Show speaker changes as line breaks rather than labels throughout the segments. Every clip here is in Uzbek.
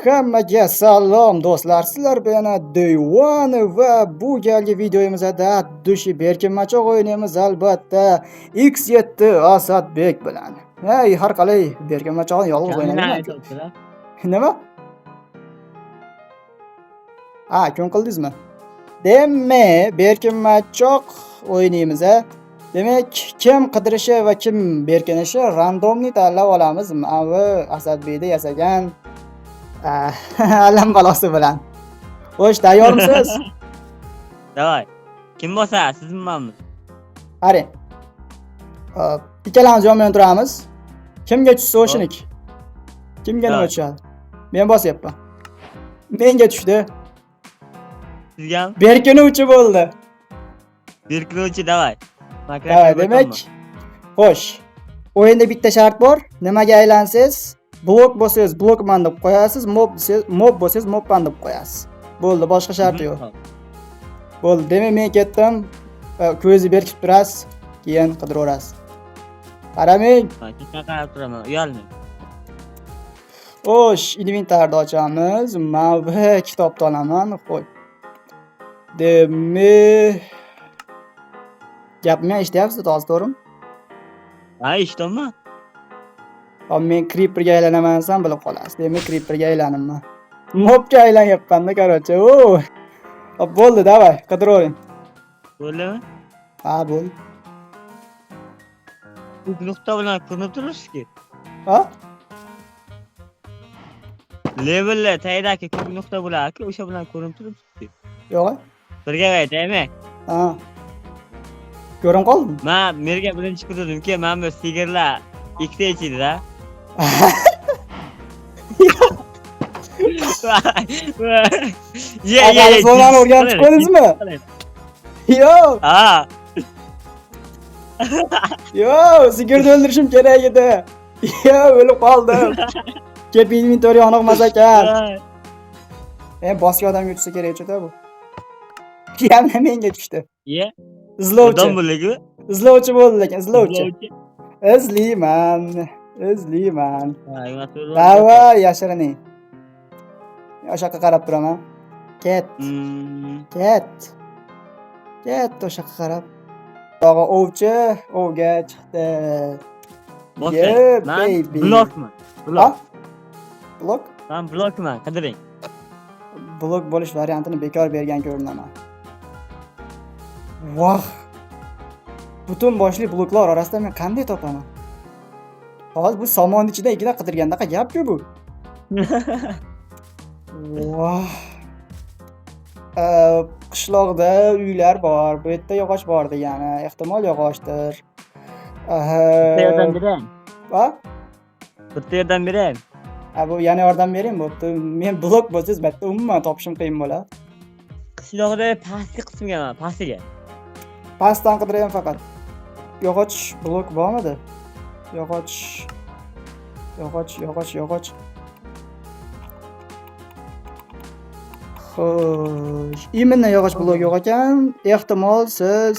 Hammaga salom do'stlar. Sizlar bilan Deywan va bu galgi videomizda dushi berkinmachoq o'ynaymiz albatta X7 Asadbek bilan. Hey, har qalay berkinmachoqni yolg'iz o'ynayman. Nima? Kun qildingizmi? Demak, berkinmachoq o'ynaymiz. Demak, kim qidirishi va kim berkinishi randomni tanlab olamiz. Mana Asadbekda yasagan alam balosi bilan. Xo'sh, tayyormisiz?
Davay. Kim bo'lsa, sizmi menmi?
Qari. Ikkalamiz yon-yon turamiz. Kimga tushsa o'shinik. Kimga nima tushadi? Men bosyapman. Menga tushdi.
Sizgami?
Berkinuvchi bo'ldi.
Berkinuvchi davay.
Davay, demak. Xo'sh. O'yinda bitta shart bor. Nimaga aylansiz? Blok bo'lsangiz blokman deb qo'yasiz, mob bo'lsangiz mobman deb qo'yasiz. Bo'ldi, boshqa sharti yo'q. Bo'ldi, demak men ketdim. Ko'zingizni berkitib turasiz, keyin qidiraverasiz. Qaramang.
Qarab turaman, uyalmang.
Xo'sh, inventarni ochamiz. Men bu kitobni olaman. Qo'y. Demak, gapimni eshityapsiz, to'g'rimi?
Ha, eshitdimmi?
Men creeperga aylanaman desam bilib qolasiz. Demak, creeperga aylanimman. Mobga aylanyapman-da, qarochi. Bo'ldi, davay, qidiravering.
Bo'ldimi?
Ha, bo'ldi.
Bu nuqta bilan ko'rinib turibsiz-ki.
Ha?
Levelda tagidagi ko'k nuqta bo'ladi-ku, o'sha bilan ko'rinib turibsiz-ki.
Yo'q.
Birga aytaymi?
Ha. Ko'rim qoldimi?
Men merga birinchi ko'rdimki, men bu sigirlar ikkita ichida.
Zonani o'rganib chiqdingizmi? Yo'q.
Ha.
Yo'q, sigirni o'ldirishim kerak edi. Yo'q, o'lib qoldim. Kep inventory yo'qmas ekan. Men boshqa odamga tushsa kerak edi bu. Yana menga tushdi.
Ye.
Izlovchi.
Odam bo'lagi?
Izlovchi bo'ldi lekin, izlovchi. Izlayman. Davay, yashirining. O'sha yoqqa qarab turaman. Ket. Ket o'sha yoqqa qarab. Tog'a ovchi, ovga chiqdi.
Men blokman.
Blok?
Men blokman, qidiring.
Blok bo'lish variantini bekor bergan ko'rinaman. Voh. Butun boshli bloklar orasida men qanday topaman? Hozir bu somon ichida ikkita qidirgandaqa gap-ku bu. Voh. Qishloqda uylar bor, bu yerda yog'och bor degani, ehtimol yog'ochdir.
Bitta yordam bering.
Ha?
Bitta yordam bering.
Bu yana yordam bering, bo'pti. Men blok bo'lsangiz, bitta umuman topishim qiyin bo'ladi.
Qishloqda pastki qismga, pastiga.
Pastdan qidirayman faqat. Yog'och blok bormidi? Yog'och. Xo'sh. Imенно yog'och blok yo'q ekan. Ehtimol siz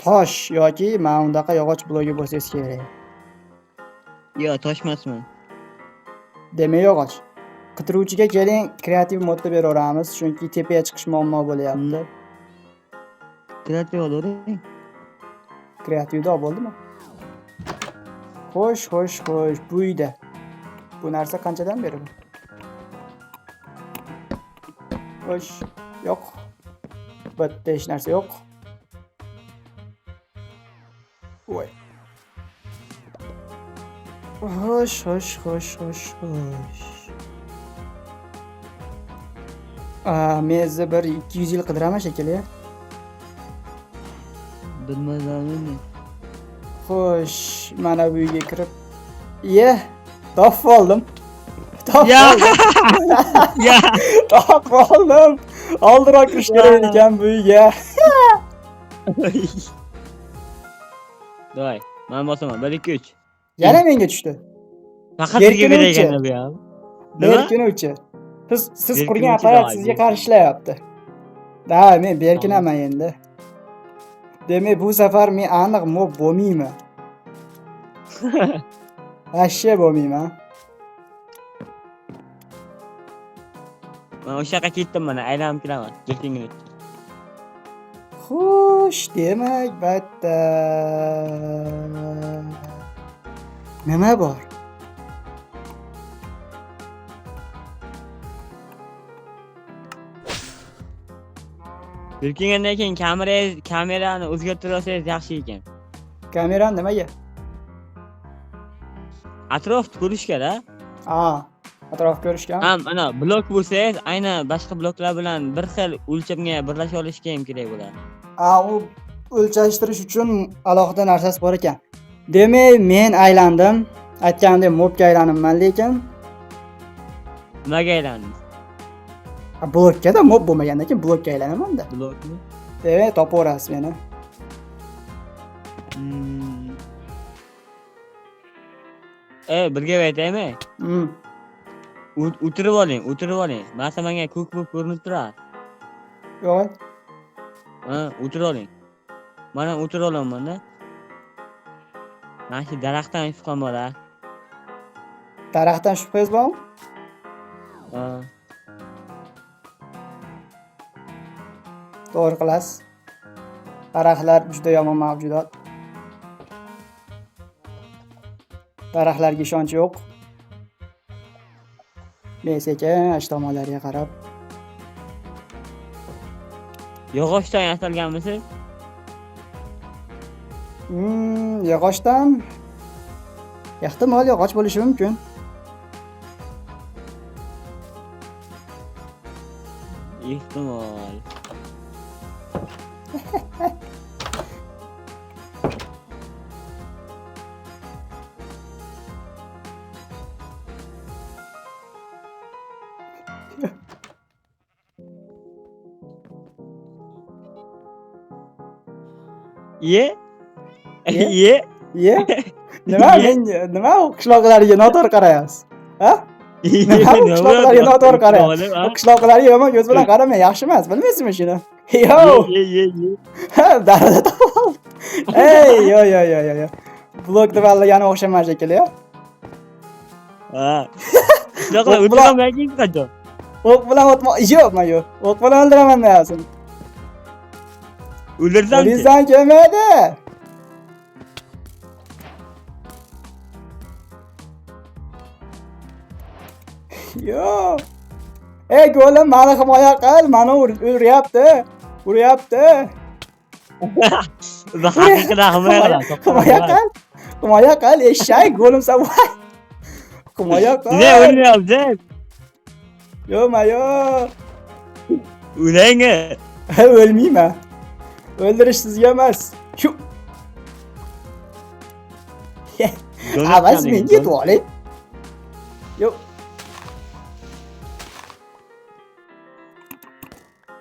tosh yoki mana undaqa yog'och blogi bo'lsangiz kerak.
Yo'q, tosh emasman.
Demak, yog'och. Qidiruvchiga keling, kreativ modda beraveramiz, chunki tepaga chiqish muammo bo'lyapti.
Kreativ olavering.
Kreativda bo'ldimi? Xo'sh, bu uyda. Bu narsa qanchadan beri bu? Xo'sh, yo'q. Bitta hech narsa yo'q. Voy. Xo'sh. Men bir 200 yil qidiraman shekilli.
Bilmadim.
Xo'sh, mana bu uyga kirib, topib oldim. Topib oldim. Oldiroq kirish kerak ekan bu uyga.
Davay, men bosaman. 1 2 3.
Yana menga tushdi.
Faqat sizga bergan bu ham.
Berkinuvchi. Siz qurgan apparat sizga qarshi ishlayapti. Da, men berkinaman endi. Demak, bu safar men aniq mob bo'lmayman. Ashya bo'lmayman.
Men o'sha yoqqa ketdim mana, aylanib kelaman. Jirkingni.
Xo'sh, demak, bu yerda nima bor?
Jirkingandan keyin kamerani o'zgartira olsangiz yaxshi ekan.
Kamerani nimaga?
Atrofni ko'rishga-da.
Atrof ko'rishgan.
Ham ana blok bo'lsangiz, aynan boshqa bloklar bilan bir xil o'lchamga birlasha olishga ham kerak bo'ladi.
U o'lchashtirish uchun alohida narsasi bor ekan. Demak, men aylandim. Aytganimdek mobga aylanibman, lekin
Nimaga aylandingiz?
blokka-da mob bo'lmagandan keyin blokka aylanaman-da.
Blokni?
Demak, topaverasiz meni.
Birga aytaymi? O'tirib oling. Masa menga ko'k ko'rinib turadi.
Yo'q.
O'tirib oling. Mana o'tirib olaman-da. Mana shu daraxtdan shubham bor-a.
Daraxtdan shubhangiz bormi? To'g'ri qilasiz. Daraxtlar juda yomon mavjudot. Daraxtlarga ishonch yo'q. Men sekin ash tomonlarga qarab.
Yog'ochdan yasalganmisiz?
Yog'ochdan ehtimol yog'och bo'lishi mumkin.
Ehtimol. Ye?
Nima u qishloqlarga noto'g'ri qarayapsiz? Ha? Nima u qishloqlarga noto'g'ri qarayapsiz? U qishloqlarga yomon ko'z bilan qaramang, yaxshi emas, bilmaysizmi shuni? Yo. Darada topol. Yo. Blok deb allagani o'xshamas shekilli,
Qishloqlar o'tirolmaysiz qachon?
O'q bilan yo'q. O'q bilan o'ldiraman deyapsiz.
O'ldirsam-chi?
O'ldirsam kelmaydi. Yo. Go'lim, meni himoya qil, meni uryapti.
Haqiqatan
Himoya qil, eshak, go'limsan voy. Himoya qil.
Ne o'lmayapsiz?
Yo.
O'lang-a.
O'lmayman. O'ldirish sizga emas. Shu. Avaz menga yetib oling. Yo.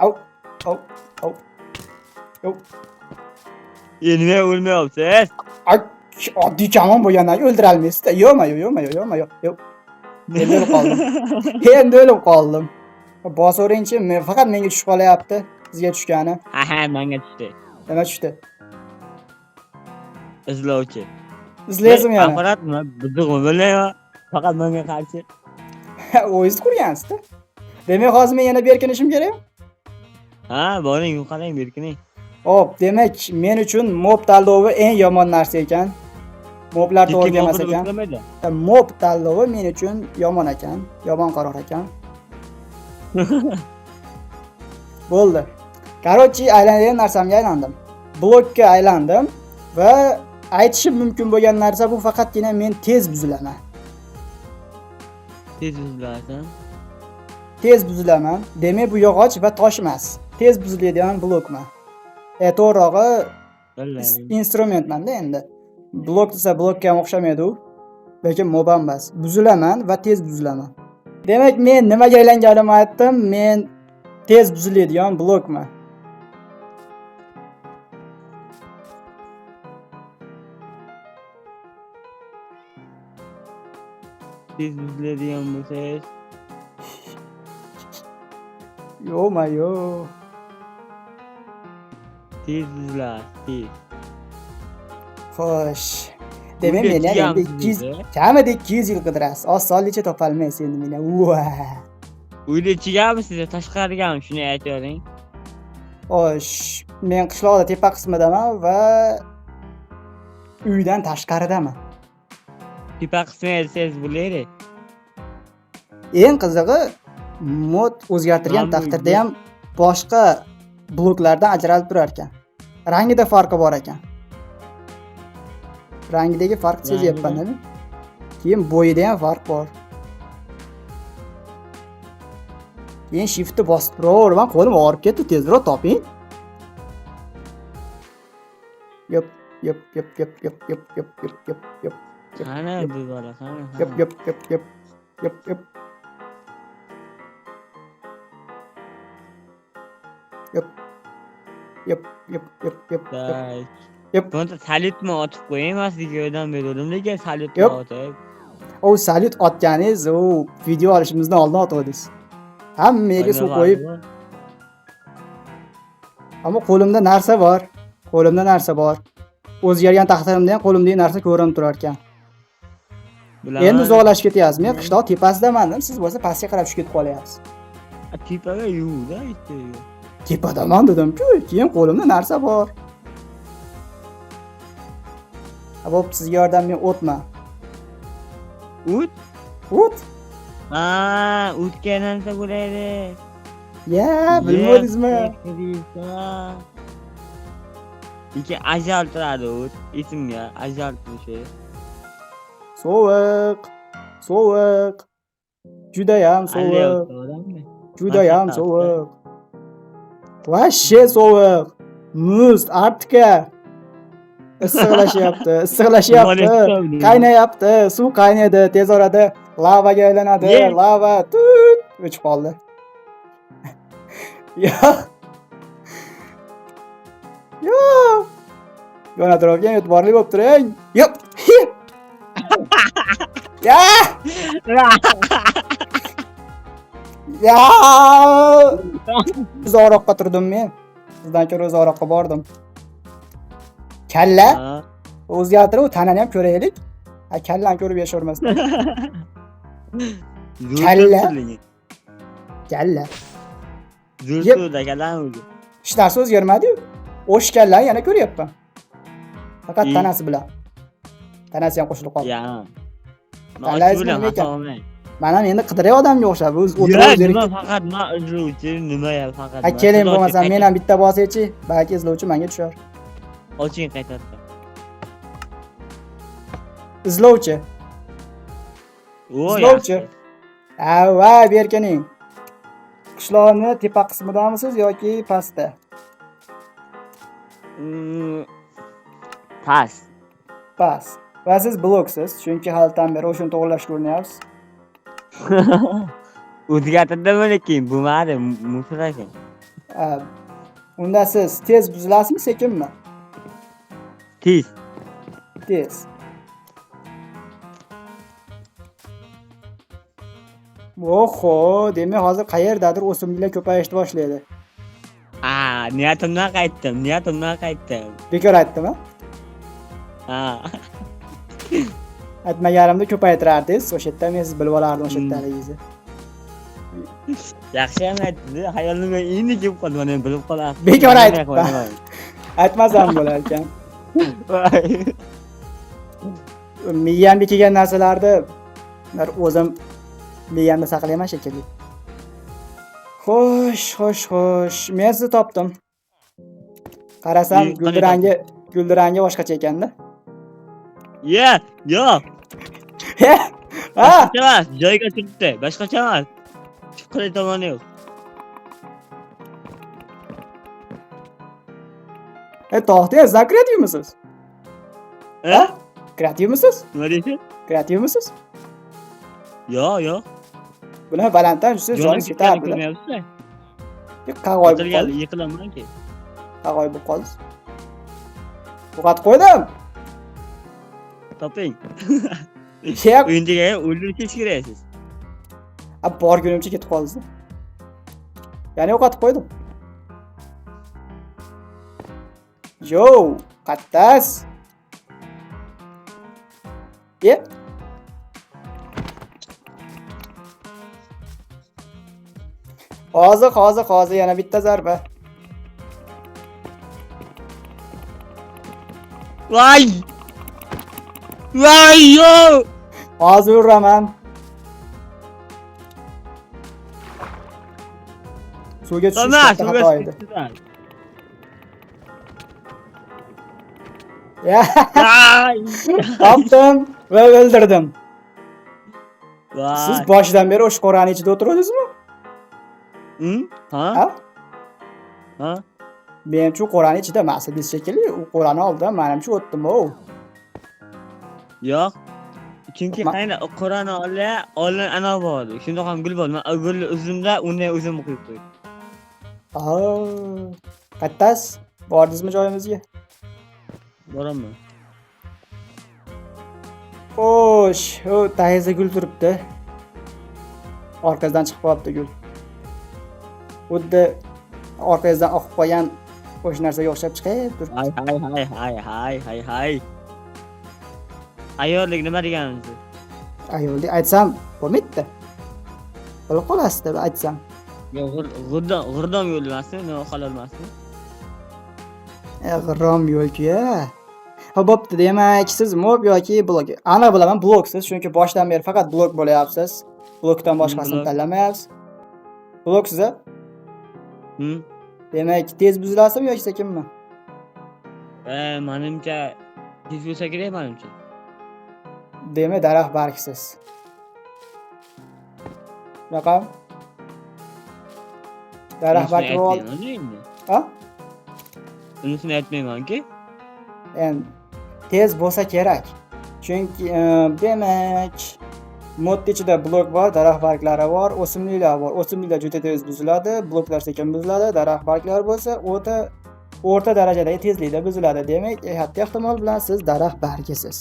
Au. Yo.
Nima o'lmayapsiz?
Oddiy kamon bo'lgandan o'ldira olmaysiz-da. Yo'q. Endi o'lib qoldim. Bosavering-chi, faqat menga tushib qolyapti. Sizga tushgani.
Ha, menga tushdi.
Nima tushdi?
Izlovchi.
Izlaysizmi yana?
Aparatmi? Bidig'mi bilmayman. Faqat menga qarshi.
O'zingiz qurgansiz-da. Demak, hozir men yana berkinishim kerak?
Ha, boring, yo'qoling, berkining.
Hop, demak, men uchun mob tanlovi eng yomon narsa ekan. Moblar to'g'ri emas ekan. Mob tanlovi men uchun yomon ekan, yomon qaror ekan. Bo'ldi. Короче, aylanadigan narsamga aylandim. Blokka aylandim va aytishim mumkin bo'lgan narsa bu faqatgina men tez buzilaman. Tez buzilaman. Demak, bu yog'och va tosh emas. Tez buziladigan blokman. To'g'rirog'i instrumentmanda endi. Blok desa blokka ham o'xshamaydi u. Lekin mob emas. Buzilaman va tez buzilaman. Demak, men nimaga aylanganimni aytdim. Men tez buziladigan blokman.
Tez buziladigan bo'lsangiz.
Yo.
Tez buziladi.
Xo'sh. Demak, men endi 200 kamida 200 yil qidirasiz. Osonlikcha topolmaysiz endi meni.
Uyda ichigami siz tashqarigami shuni aytavering.
Xo'sh, men qishloqda tepa qismidaman va uydan tashqaridaman.
Tepa qismiga desangiz bo'laydi.
Eng qizig'i, mod o'zgartirgan taqdirda ham boshqa bloklardan ajralib turar ekan. Rangida farqi bor ekan. Rangidagi farqni sezyapman-da. Keyin bo'yida ham farq bor. Keyin shiftni bosib turaverman, qo'lim og'rib ketdi, tezroq toping. Yop, yop, yop, yop, yop, yop, yop, yop, yop, yop.
Qani bu bola, qani.
Yop, yop, yop, yop. Yop, yop. Yop. Yop, yop, yop, yop.
Tak.
Yop.
Bunda salutni otib qo'ymaslik yordam berdim, lekin salutni
Yop.
otib.
O salyut otganingiz, o video olishimizdan oldin otdingiz. Hammaga suv qo'yib, ammo qo'limda narsa bor. Qo'limda narsa bor. O'zgargan taqdirimda ham qo'limdagi narsa ko'rinib turar ekan. Endi uzoqlashib ketyapsiz. Men qishloq tepasidaman, siz bo'lsa pastga qarab tushib ketib qolyapsiz.
Tepaga yuvda aytdi.
Tepadaman dedim-ku, keyin qo'limda narsa bor. Bo'p, sizga yordam men o'tma.
O't?
O't?
Ha, o'tga narsa bo'laydi.
Ya, bilmadingizmi?
Lekin ajal turadi o't. Esimga ajal turishi.
Sovuq. Sovuq. Judayam sovuq. Judayam sovuq. Vashshe sovuq. Muz, Arktika. Issiqlashyapti. Qaynayapti. Suv qaynaydi, tez orada lavaga aylanadi. Lava tut o'chib qoldi. Yo. Yon atrofga e'tiborli bo'lib turing. Yo'q. Ya! Ya! Uzoqroqqa turdim men. Sizdan ko'ra uzoqroqqa bordim. Kalla? O'zgartirib, tanani ham ko'raylik. Ha, kallani ko'rib yashavermasdan. Kalla. Kalla.
Zo'rda kallan o'zi.
Hech narsa o'zgarmadi-yu. O'sh kallani yana ko'ryapman. Faqat tanasi bilan. Tanasi ham qo'shilib qoldi.
Ya.
Mana endi qidiray odamga o'xshab,
o'tirib nima faqat men izlovchi, nima ya faqat.
Ha, keling bo'lmasa men ham bitta bosaychi, balki izlovchi menga tushar.
Oching qaytardim.
Izlovchi. Izlovchi. Avay, berkining. Qishloqni tepa qismidamisiz yoki pastda?
Past.
Past. Va siz bloksiz, chunki halitdan beri o'shani to'g'rilashga urinyapsiz.
O'zgartirdimmi lekin bo'lmadi, musor ekan.
Unda siz tez buzilasizmi, sekinmi?
Tez.
Tez. Oho, demak hozir qayerdadir o'simliklar ko'payishni boshlaydi.
Niyatimdan qaytdim.
Bekor aytdimmi?
Ha.
Aytmaganimda ko'paytirardingiz, o'sha yerda men siz bilib olardim o'sha yerdaliginizni.
Yaxshi ham aytdi, hayolimga endi kelib qoldi, men bilib qolardim.
Bekor aytdim. Aytmasam bo'lar ekan. Miyamga kelgan narsalarni o'zim miyamda saqlayman shekilli. Xo'sh. Men sizni topdim. Qarasam, guldirangi boshqacha ekanda.
Yo'q.
Ha,
emas, joyiga turibdi. Boshqacha emas. Chiqilay tomoni yo'q.
To'xtang, siz kreativmisiz? Kreativmisiz?
Nima deysiz?
Kreativmisiz?
Yo'q.
Buni balanddan tushsiz, joningiz ketardi. Qag'oy bo'lib qoldi.
Yiqilamanki.
Qag'oy bo'lib qoldi. To'xtatib qo'ydim.
Toping.
O'yindiga
o'ldirishga kerak.
Borgunimcha ketib qoldingiz. Ya'ni o'qatib qo'ydim. Yo, qattas. Hozir yana bitta zarba.
Voy! Voy yo!
Hozir uraman. Suvga tushish
Toma,
katta xato edi. Ya,
Voy!
topdim va o'ldirdim. Siz
Voy!
boshidan beri o'sha qo'rani ichida o'tirdingizmi?
Ha?
Ha?
Ha?
Menimcha u qo'rani ichida emas edi shekilli. U qo'rani oldidan menimcha o'tdim-ku.
Yo'q. Chunki
Ma-
qayna Qur'onni oldin ana bo'ldi. Shunda ham gul bo'ldi. Men gulni uzumda unday uzum qo'yib qo'ydim.
Qayerdas? Bordingizmi joyimizga?
Boraman.
Xo'sh, u tayinza gul turibdi. Orqasidan chiqib qolibdi gul. Xuddi orqasidan oqib qolgan o'sha narsaga o'xshab chiqib turibdi.
Hay. Ayyorlik nima deganingiz?
Ayolga aytsam bo'lmaydi. Bilib qolasiz deb aytsam.
Yo'q, g'irdom yo'l emasmi? Nima halol emasmi?
G'irrom yo'l-ku. Ha, bo'pti. Demak, siz mob yoki blok. Aniq bilaman, bloksiz, chunki boshdan beri faqat blok bo'layapsiz. Blokdan boshqasini
Blok.
tanlamayapsiz. Bloksiz-a? Demak, tez buzilasizmi yoki sekinmi?
Menimcha tez bo'lsa kerak menimcha.
Demak, daraxt bargsiz. Raqam? Daraxt bargi ol. Ha?
Unisini aytmayman-ki.
Endi tez bo'lsa kerak. Chunki demak, mod ichida blok bor, daraxt barglari bor, o'simliklar bor. O'simliklar juda tez buziladi, bloklar sekin buziladi, daraxt barglari bo'lsa o'rta darajadagi tezlikda buziladi. Demak, katta ehtimol bilan siz daraxt bargisiz.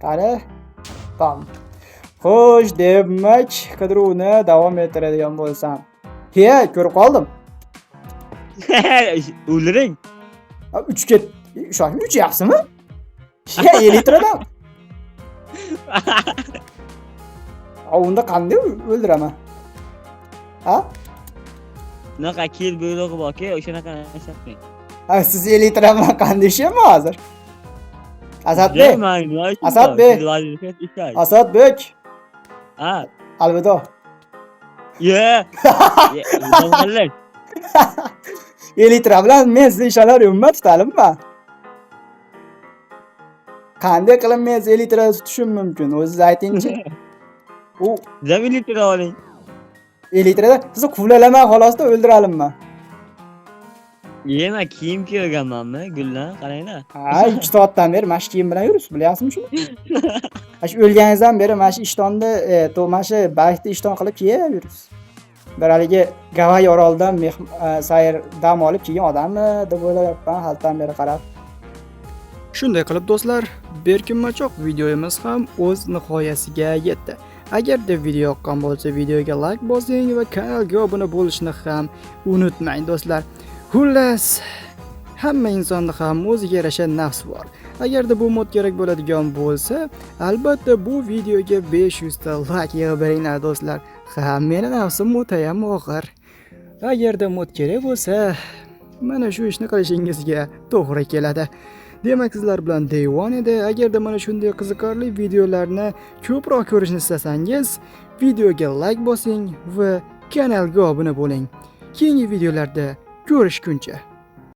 Qani? Tamam. Xo'sh, demak, qidiruvni davom ettiradigan bo'lsam. Ko'rib qoldim.
O'ldiring.
3 ket. Shoshib uchyapsizmi? 50 litrdan. Unda qanday o'ldiraman? Ha?
Naqa kel buyrug'i borki, o'shanaqa ishlatmang.
Siz 50 litr bilan qanday ishlayapman hozir? Asadbek. Asadbek.
Ha.
Alvido.
Ye.
50 litr bilan men sizni ishonaryapman, tutalimmi? Qanday qilib men 50 litr tutishim mumkin? O'zingiz aytingchi. U
Zamin litr oling.
50 litrda sizni quvlalaman xolosda o'ldiralimmi?
Yema kiyim kiyganmanmi? Gullar, qaranglar.
Ha, 2 soatdan beri mana shu kiyim bilan yuribsiz, bilyapsizmi shuni? Mana shu o'lganingizdan beri mana shu ishtonni, mana shu baytni ishton qilib kiyib yuribsiz. Bir haligi Gavay orolidan sayr dam olib kelgan odammi deb o'ylayapman haldan beri qarab. Shunday qilib do'stlar, Berkinmachoq videomiz ham o'z nihoyasiga yetdi. Agarda video yoqqan bo'lsa, videoga like bosing va kanalga obuna bo'lishni ham unutmang do'stlar. Xullas, hamma insonda ham o'ziga yarasha nafs bor. Agarda bu mod kerak bo'ladigan bo'lsa, albatta bu videoga 500 ta like yig'ib beringlar do'stlar. Ha, meni nafsim o'tayam og'ir. Agarda mod kerak bo'lsa, mana shu ishni qilishingizga to'g'ri keladi. Demak, sizlar bilan Deyvon edi. Agarda mana shunday qiziqarli videolarni ko'proq ko'rishni istasangiz, videoga like bosing va kanalga obuna bo'ling. Keyingi videolarda ko'rishguncha